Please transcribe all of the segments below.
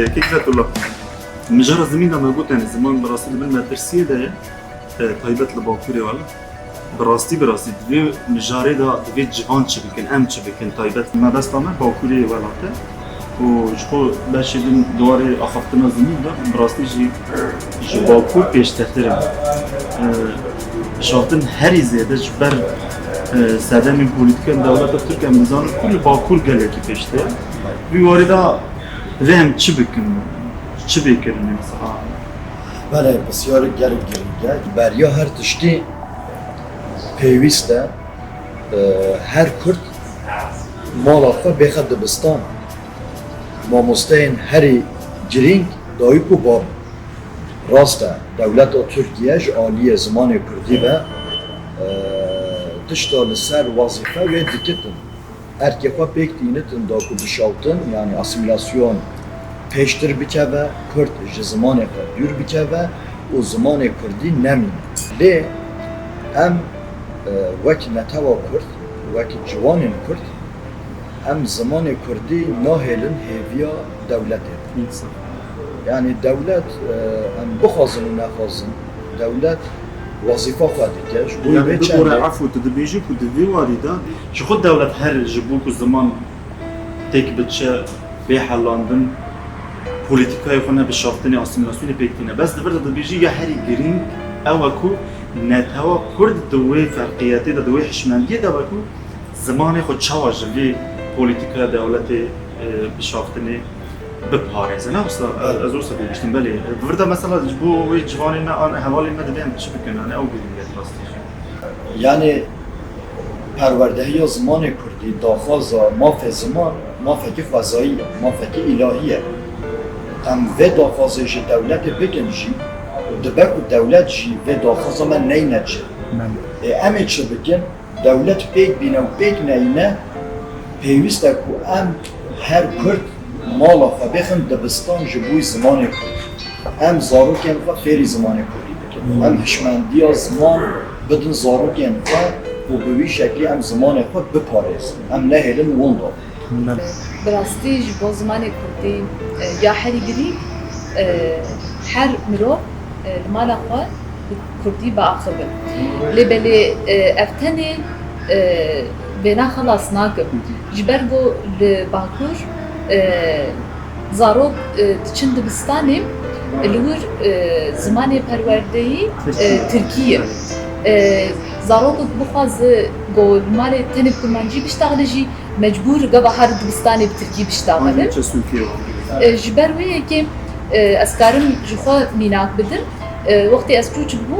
كيف الله مجرد زميلنا موجود يعني زمان براسي بالمدرسة ده طيبة الباكوري ولا براستي دوی مجاری دا دوی جوان چه بکن ام چه بکن طایبت ما دستانه باکوری ولاته و جو باشه دن دواره آخفتنا زمین دا براستی جی باکور پیشترترم شافتن هری زیاده جبر سدمی پولیتیکن دولت ترکیه میزان کل باکور گله کی پیشته وی واردا رهم چه بکن چه بکرنه مثلا بله بسیار گرگ بریا هر تشتی پیوسته هر کرد مالاقه بخد دبستان ماموستین هری جرینگ دایک و باب راسته دولت ترکیه عالی زمان کردی و تشتال سر وظیفه و دکتن erkeğe pek dinletin da ku dışaltın yani asimilasyon peştir bikeve Kürt zamanı dür bikeve o zamanı Kürdi nemin le em vek netava Kürt vek civanın Kürt em zamanı Kürdi nahelin heviya devlet yani devlet em buxazın nexazın devlet وظيفة خادكة يعني بدورة عفو تدبيجي كدبي واردة شو خد دولة هر جبوك الزمان تيك بتشا بيحة لندن بوليتيكا يخونا بالشافتني اسيميلاسيوني بيكتينا بس دبرت تدبيجي يا هاري جرين اوكو نتاوا كرد دوي فرقياتي دوي حشمانية دوكو زمان خود شواج اللي بوليتيكا دولتي بالشافتني بباريز انا اصلا ازور سبب بيشتم بالي بردا مثلا جبو وي جوانينا انا حوالي ما دبيان شو بكن انا او بيديت راستي يعني پروردهی زمان کردی داخازا مافه زمان مافه کی فضایی مافه کی الهیه ام و داخازش دولت بکن جی دبک دولت جی و داخازا من نینه چه امه چه بکن دولت پیک بینه و پیک نینه پیوسته که ام هر کرد مالا بخن دبستان جبوی زمان کردی ام زاروکن و فیری زمان کردی بکن ام هشمندی زمان بدن زاروکن و بوی شکلی ام زمان خود بپارز ام نهلن وندو براستی جبو زمان کردی یا هری گری هر مرو مالا خود کردی با آخر لبلی افتنی بنا خلاص ناکب جبرگو لباکور زاروک چند دبستانیم لور زمان پروردهی ترکیه زاروک بخواز گول مال تنب کرمانجی بشتغلجی مجبور قبل هر دبستانی بترکی بشتغلم جبر ویه که اسکارم جخوا میناک بدن وقتی از چوچ بو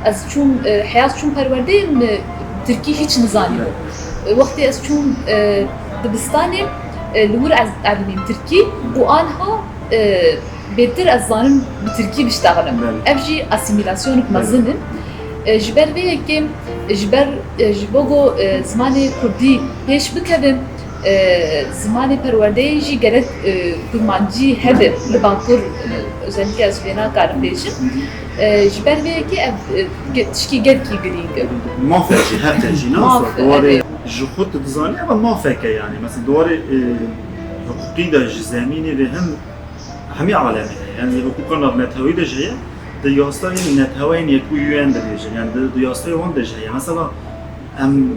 از چون حیات چون پروردهیم ترکی هیچ نزانی بو وقتی از چون دبستانیم لور از علمیم ترکی و آنها بهتر از زانم به ترکی بشتغلم افجی اسیمیلاسیونک مزنن جبر ویه که جبوگو زمان کردی پیش بکردم زمان پروردهی گرد کرمانجی هبه لباکور özellikle از فینا کارم بیشم جبر ویه که تشکی گرکی گرینگه مافكي هر تجي ناس دواري جخوت تزاني اما مافكة يعني مثلا دواري حقوقي دا زميني لهم همي عالمي يعني حقوقنا بنتهوي دا جاية دياستان نتهوين يكو يوان دا جاية يعني دياستان وان دا جاية مثلا ام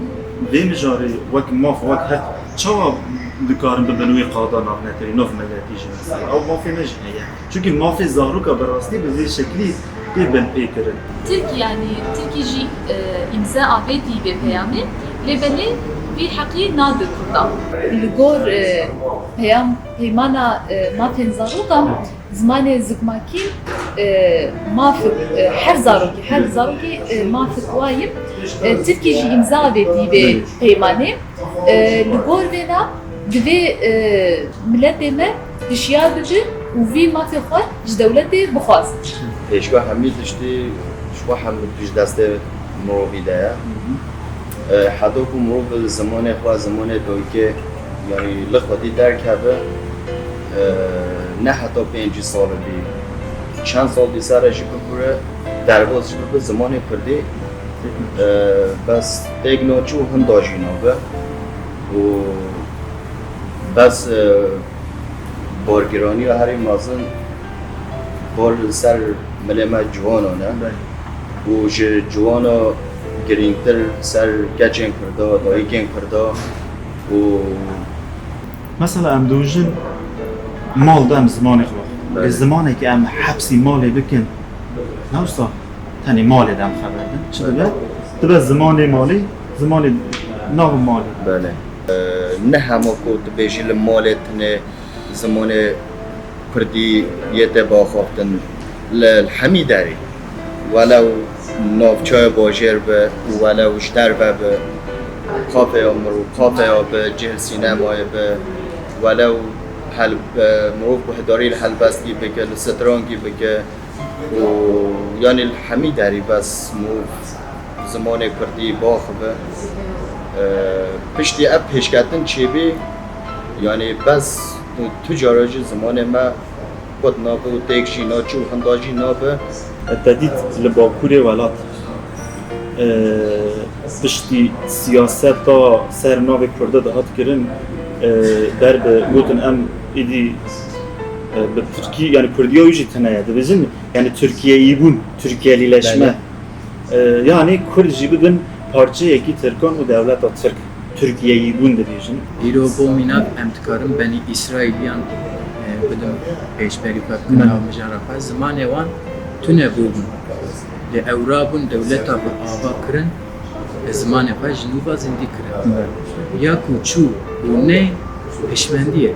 بين جاري وك ماف وك هك چوا دكارن ببنوي قادانا بنتهوي نوف ملاتيجي مثلا او مافي مجهية چونكي مافي زاروكا براستي بذي شكلي بيبن بيكرن تركي يعني تركي جي امضاء عبيدي ببيامي لبلي في حقيقة نادر كردان لغور بيمانا ما تنزاروكا زمان زكماكي هر زاروكي مافق وايم تركي جي امضاء عبيدي ببيماني لغور بينا دوي ملتي ما دشيار بجي وفي مافي خواه جدولتي بخواز پیشگاه همی داشتی شما هم پیش دست مرویده حتی که مرو زمان خواه زمان دوی که یعنی لخوادی درک هبه نه حتی 5 سال بی چند سال دی سرش بکره درواز بکره زمان کردی بس تکنوچو هم داجینا به و بس بارگرانی و هر مازن بار سر ملما جوانانه و جوانا گرینگتر سر گچین کرده دایگین کرده و مثلا ام دوژن مال دام زمانی خو بله. زمانی که ام حبسی مالی بکن نوستا تانی مالی دام خبردن چه دبه زمانی مالی زمانی ناو مالی بله نه همه کو بیشی مالت نه زمان کردی یه با خواهتن الحمی داری ولو نافچای باجر به ولو شتر به کافه امرو کافه به جهل سینمای به ولو حل مروف به داری الحلبستی بگه سترانگی بگه و یعنی الحمی داری بس مو زمان کردی باخ به پشتی اب پیشکتن چی بی یعنی بس تجارج زمان ما خود نابه و تکشی ناچو هنداجی نابه تدید لباکوری ولات پشتی سیاست تا سر ناو کرده دهات کرن در به گوتن ام ایدی به ترکیه یعنی کردی ها ویجی تنه ده بزن یعنی ترکیه ای بون ترکیه لیلشمه yani Kurd jibin parça yeki Türkan و devlet Türk Türkiye'yi bun dediğin. ایرو بو میناب امتکارم بنی اسرائیلیان بدم پیشبری کردن و مجرد زمان وان تونه بودن. ل اورابون دولت آبا کردن زمان خواهد جنوبا زندگی کردن. یا کوچو و نه پشمندیه.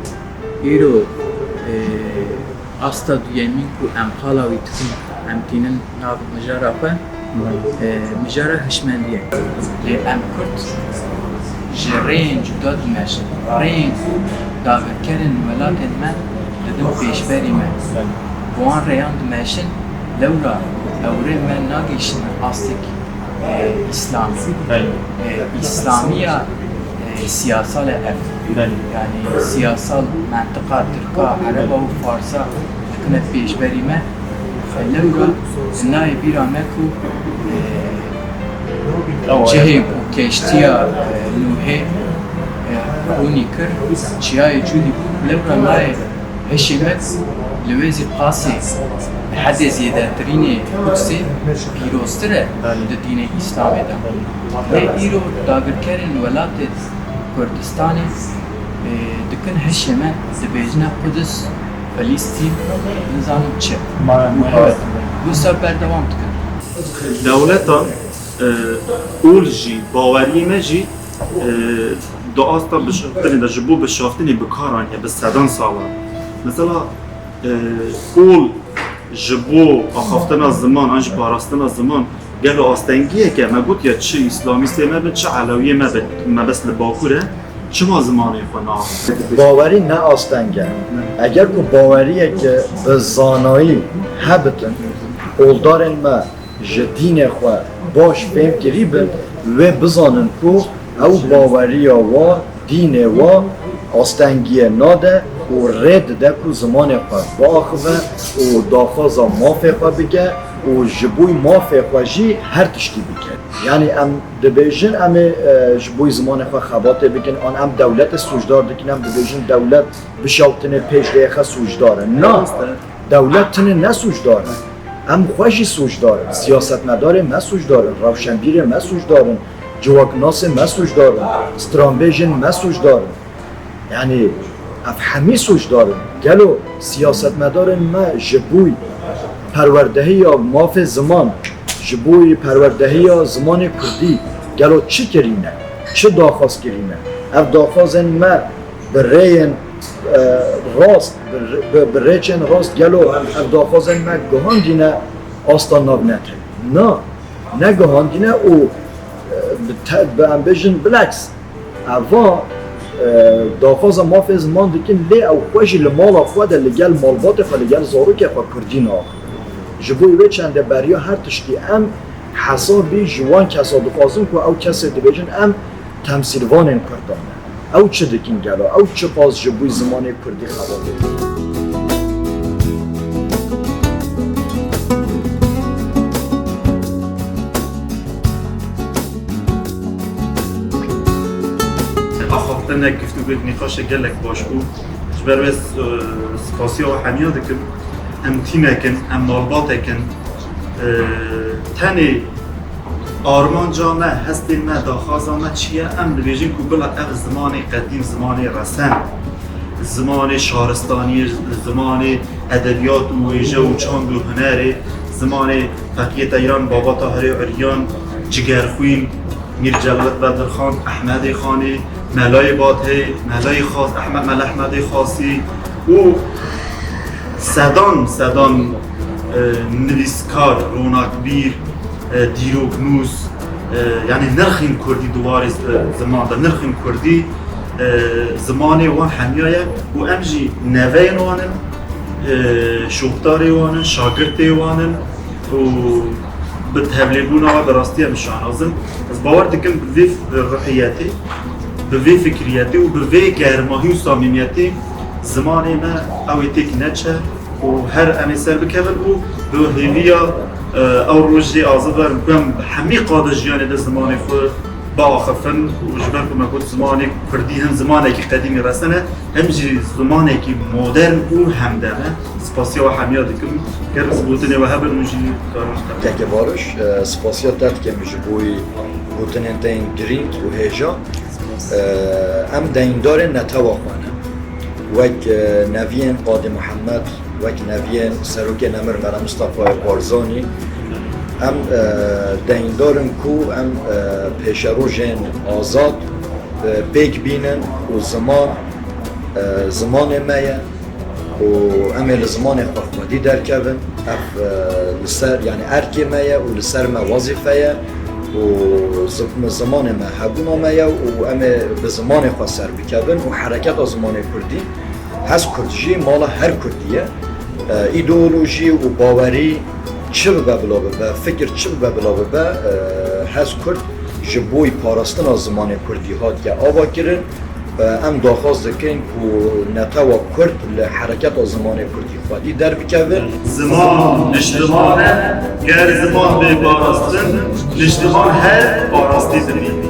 ایرو استا دویمین کو امخالاوی تکن امتینن ناب مجرد مجرد هشمندیه. ل ام کرد جرین جدا دمشق رین داور کردن ولات من دادم پیشبری من وان ریان دمشق لورا اوره من ناگیشن آستیک اسلامی اسلامیه سیاسال اف یعنی سیاسال منطقه ترکا عربا و فارسا کنه پیشبری من لورا نای بیرا مکو جهه کشتیا نوحه خونی کرد چیای جودی بود لورا نای هشیمت لویزی قاسی حد زیاده ترین کسی پیروستره در دین اسلامی ده. ایرو داگر کردن ولایت کردستانی دکن هشیمت دبیجن قدس فلسطین نظام چه؟ bu sefer devam tıkın. Devletan اول جی باوری مجی دعاستا بشافتنی دا جبو بشافتنی بکارانی به سدان سالان مثلا اول جبو آخافتنا زمان انج پاراستنا زمان گلو آستنگیه که ما گوت یا چه اسلامیسته ما بین چه علویه ما بس لباکوره چه ما زمانی خوانا باوری نه آستنگه اگر که باوریه که به زانایی هبتن اولدارن ما جدین خواه باش فهم کری بند و بزانن که او باوری و دین و آستنگی ناده و رد ده که زمان خواه باخوه و داخوازا مافه خواه بگه و جبوی مافه خواه جی هر تشتی بگه یعنی ام دبیجن ام جبوی زمان خواه خباته بگن آن ام دولت سوجدار دکن ام دبیجن دولت بشاوتنه پیش دیخه سوجداره نه دولت تنه نه سوجداره ام خوشی سوج دارن، سیاست مدار ما سوج دارن، روشنبیر ما سوج دارن، جواکناس ما سوج دارن، استرامبیجن ما سوج دارن. یعنی اف همی سوج دارن. گلو سیاست مدار ما جبوی پروردهی یا ماف زمان، جبوی پروردهی یا زمان کردی. گلو چی کرینه؟ چه داخواست کرینه؟ اف داخواستن ما برین راست بریچن راست گلو داخوازن ما گهاندینه آستان ناب نته نه گهاندینه او به امبیجن بلکس اوا داخواز ما فی زمان دکن لی او خوشی لمال خواده لگل مالبات خواده لگل زارو که خواه کردین آخر جبوی وی چنده بریا هر تشتی ام حسابی جوان کسا دخوازم که او کسی دبیجن ام تمثیلوان این کردانه او چه دکین گلو او چه پاس جبوی زمان کردی خواده آخافتن گفتو بود نقاش گلک باش بود جبر بس سپاسیا و حمیا دکم ام تیمکن ام مالباتکن تنی آرمان جامع هستی ما داخاز ما چیه ام دبیجیم که بلا اغ زمان قدیم زمان رسم زمان شهرستانی زمان ادبیات و ویژه و چاند و هنری زمان فقیه ایران بابا طاهر عریان جگرخوین میر جلالت بدرخان احمد خانی ملای باته ملای خاص احمد خاصی و صدان نویسکار روناکبیر دیروگنوز یعنی نرخیم کردی دوار زمان دا نرخیم کردی زمانی وان حمیایه و امجی نوین وانن شوختاری وانن شاگرتی وانن و به تبلیغون و براستی همشان ازم از باور دکم به وی روحیتی به وی فکریتی و به وی گرماهی و صمیمیتی زمانی ما اوی تک نچه و هر امی سر بکبل و به هیویا او روزی آزادار بم همی قاده جیانی ده زمانی خود با آخفن و جبر که مکود زمانی کردی هم زمانی که قدیمی رسنه همجی زمانی که مدرن و همدمه سپاسیا و حمیا دکم گر زبوتنی و هبر مجی کارم که بارش سپاسیا داد که میشه بوی بوتنین دین گرینگ و هیجا ام دیندار نتواخوانه وک نوین قادم محمد وک نوین سروک نمر مرا مصطفی بارزانی ام دیندارن کو ام پیشروژن آزاد بیگ بینن و زمان مایه و ام لزمان خودی در کبن اف لسر یعنی ارکی مایه و لسر ما وظیفه و زمان ما هبونا مایه و ام به زمان خود سر بکبن و حرکت از زمان کردی هست کردجی مال هر کردیه ایدئولوژی و باوری چه به بلا به فکر چه به بلا به هست کرد جبوی پاراستن از زمان کردی ها که آوا کردن ام داخواست دکن که نتوا کرد لحرکت از زمان کردی خودی در بکوه زمان نشتمانه گر زمان به پاراستن نشتمان هر پاراستی دنیدی